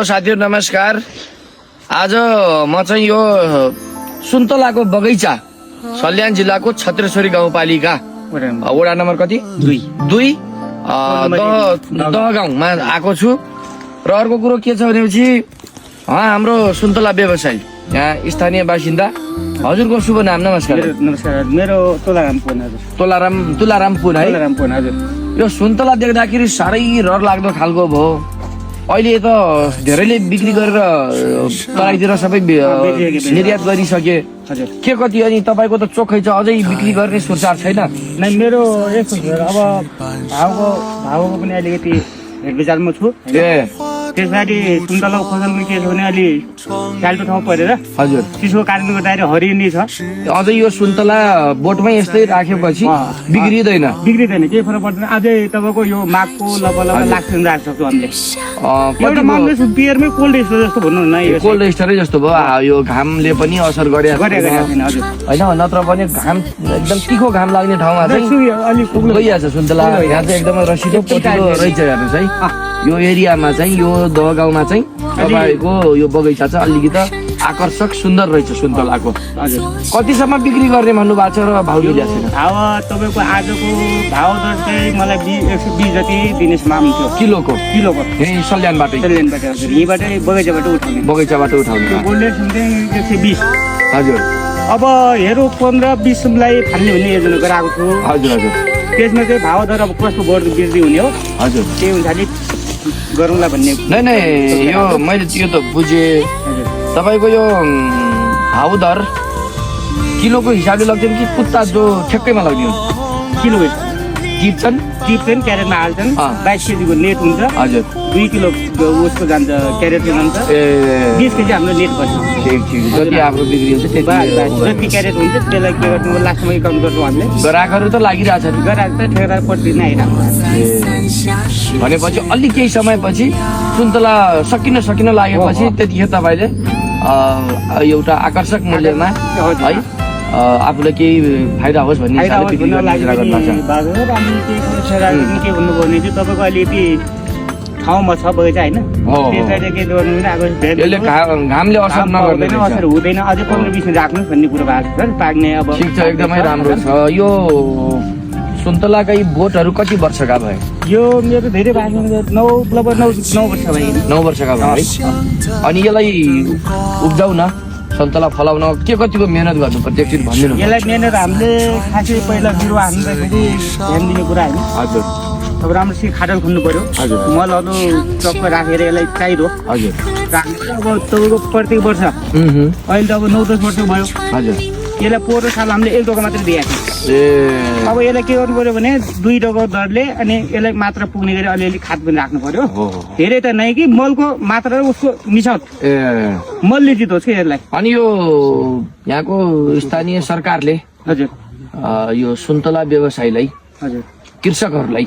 साथीहरु नमस्कार। आज म चाहिँ यो सुन्तलाको बगैँचा सल्यान जिल्लाको छत्रेश्वरी गाउँपालिका वडा नम्बर कति 2 दह गाउँमा आएको छु। र अर्को कुरो के छ भनेपछि हाम्रो सुन्तला व्यवसायी यहाँ स्थानीय बासिन्दा हजुरको शुभ नाम? नमस्कार। नमस्कार, मेरो तुलाराम पुन है। यो सुन्तला देख्दाखेरि साह्रै रहर लाग्दो खालको भयो। अहिले त धेरैले बिक्री गरेर तराईतिर सबै निर्यात गरिसके के कति अनि तपाईको त चोखै छ, अझै बिक्री गर्ने सुरसार छैन? नै, मेरो यस्तो छ अब भावको पनि अलिकति हेर विचारमा छु। त्यसपछि सुन्तलाको फसलको के छ भने अलि चाल्टो ठाउँ परेर हजुर चिसोको कारणले गर्दाखेरि हरियाली छ। अझै यो सुन्तला बोटमै यस्तै राखेपछि बिग्रिँदैन केही फरक पर्दैन। अझै तपाईँको यो माघको लगभग लाग्छ राख्छ सक्छौँ हामीले। कति मान्छे बियरमै कोल्ड स्टोर जस्तो भन्नु न, कोल्ड स्टोरै जस्तो भयो। यो घामले पनि असर गरेको छैन हजुर, होइन? नत्र पनि घाम एकदम तिखो घाम लाग्ने ठाउँमा चाहिँ गइहाल्छ सुन्तला। यहाँ चाहिँ एकदमै रसिलो पोटिलो रहेछ। हेर्नुहोस् है, यो एरियामा चाहिँ यो दह गाउँमा चाहिँ तपाईँको यो बगैँचा चाहिँ अलिकति आकर्षक सुन्दर रहेछ सुन्तलाको। हजुर, कतिसम्म बिक्री गर्ने भन्नुभएको छ र भाउ मिलेको छैन? अब तपाईँको आजको भाउ दर चाहिँ मलाई 120 जति दिने सम्म थियो। किलोको यही सल्यानबाट हजुर, यहीँबाटै बगैँचाबाट उठाउने गोल्डेन चाहिँ 120। हजुर, अब हेरौँ 15-20लाई फाल्ने भन्ने योजना गराएको छु। हजुर हजुर, त्यसमा चाहिँ भाउ दर अब कस्तो वृद्धि हुने हो हजुर त्यही अनुसारले गरौँला भन्ने। नै यो मैले त्यो त बुझेँ। तपाईँको यो भाउ दर किलोको हिसाबले लाग्छन् कि कुत्ता जो ठ्याक्कैमा लाग्ने हो? किलो टिप्छन् क्यारेटमा हाल्छन्। 22 केजीको नेट हुन्छ। हजुर, 2 किलो उसको जान्छ, क्यारेट जान्छ। 20 केजी हाम्रो नेट पर्छ। ठिक जति आफ्नो बिक्री हुन्छ जति क्यारेट हुन्छ त्यसलाई के गर्नु लास्टमा एकाउन्ट गर्छौँ हामीले। ग्राहकहरू त लागिरहेछ नि? ग्राहक त ठेकेदार पट्टि नै आइरहेको भनेपछि अलि केही समयपछि सुन्तला सकिन लागेपछि त्यतिखेर तपाईँले एउटा आकर्षक मूल्यमा है आफूलाई केही फाइदा होस् भन्ने हिसाबले बिक्री गर्ने योजना गर्नुहुन्छ। के भन्नुभयो भने चाहिँ तपाईँको अलिकति ठाउँमा छ बगैँचा होइन, त्यसैले के गर्नु यसले घामले असर नगर्ने असर हुँदैन। अझै 15-20 राख्नुहोस् भन्ने कुरो भएको छ पाक्ने। अब ठिक छ, एकदमै राम्रो छ। यो सुन्तलाका यी बोटहरू कति वर्षका भए? यो मेरो धेरै भएको 9 वर्ष भयो। 9 वर्षका भए है। अनि यसलाई उब्जाउन सुन्तला फलाउन के कतिको मेहनत गर्नु पर्छ एकचोटि भनिदिनु? यसलाई मेहनत हामीले खासै पहिला बिरुवा हाल्दाखेरि ध्यान दिने कुरा होइन। हजुर, अब राम्रोसित खाडल खन्नु पर्यो। हजुर, मलहरू टक्क राखेर यसलाई चाहिरो हजुर राख्ने। अब तपाईँको प्रत्येक वर्ष अहिले त अब 9-10 वर्ष भयो। हजुर, यसलाई पोहोर साल हामीले 1 टका मात्रै दिएको थियो। अब यसलाई के गर्नु पर्यो भने 2 टका दरले अनि यसलाई मात्रा पुग्ने गरी अलिअलि खाद पनि राख्नु पर्यो। धेरै त नै कि मलको मात्रा र उसको मिसावट मलले जितोस् कि यसलाई। अनि यो यहाँको स्थानीय सरकारले हजुर यो सुन्तला व्यवसायलाई हजुर कृषकहरूलाई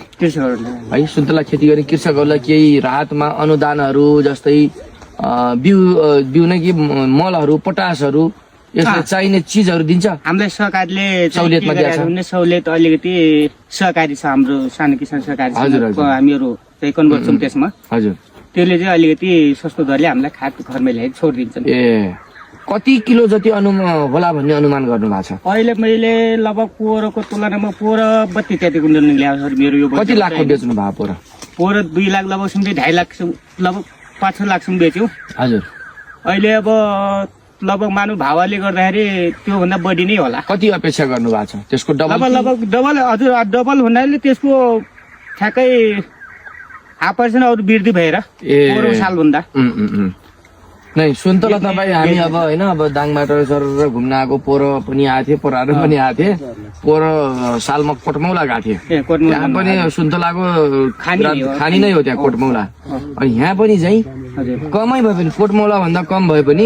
है सुन्तला खेती गर्ने कृषकहरूलाई केही राहतमा अनुदानहरू जस्तै बिउ नै कि मलहरू पोटासहरू यसले चाहिने चिजहरू दिन्छ? हामीलाई सरकारले सहुलियतमा दिएको छ? सहुलियत अलिकति सहकारी छ हाम्रो सानो किसान सहकारी। हामीहरू चाहिँ कन्भर्ट छौँ त्यसमा। हजुर, त्यसले चाहिँ अलिकति सस्तो दरले हामीलाई खाद घरमै ल्याएर छोडिदिन्छन्। कति किलो जति होला भन्ने अनुमान गर्नु भएको छ? अहिले मैले लगभग पोहोरको तुलनामा 32 कुइन्टल ल्याएको छ मेरो। यो कति लाखको बेच्नु भयो? पोहोर 2 लाख लगभग 2.5 लाख लगभग 5-6 लाखसम्म बेच्यौँ। हजुर, अहिले अब लगभग मानव भावले गर्दाखेरि त्योभन्दा बढी नै होला। कति अपेक्षा गर्नु भएको छ त्यसको? लगभग डबल। हजुर, डबल हुनाले त्यसको ठ्याक्कै 0.5% अरू वृद्धि भएर पोहोर सालभन्दा। नै सुन्तला तपाईँ हामी अब होइन अब दाङबाट सर घुम्न आएको पोहोर पनि आएको थिएँ, पोहोर पनि आएको थिएँ। पोहोर सालमा कोटमौला गएको थिएँ। त्यहाँ पनि सुन्तलाको खानी नै हो त्यहाँ कोटमौला। अनि यहाँ पनि चाहिँ कमै भए पनि कोटमौला भन्दा कम भए पनि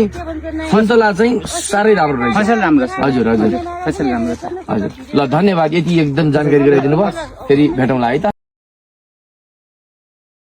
सुन्तला चाहिँ साह्रै राम्रो रहेछ। फसल राम्रो छ। हजुर हजुर, फसल राम्रो छ। हजुर, ल धन्यवाद। यति एकदम जानकारी गराइदिनु भयो। फेरि भेटौँला है त।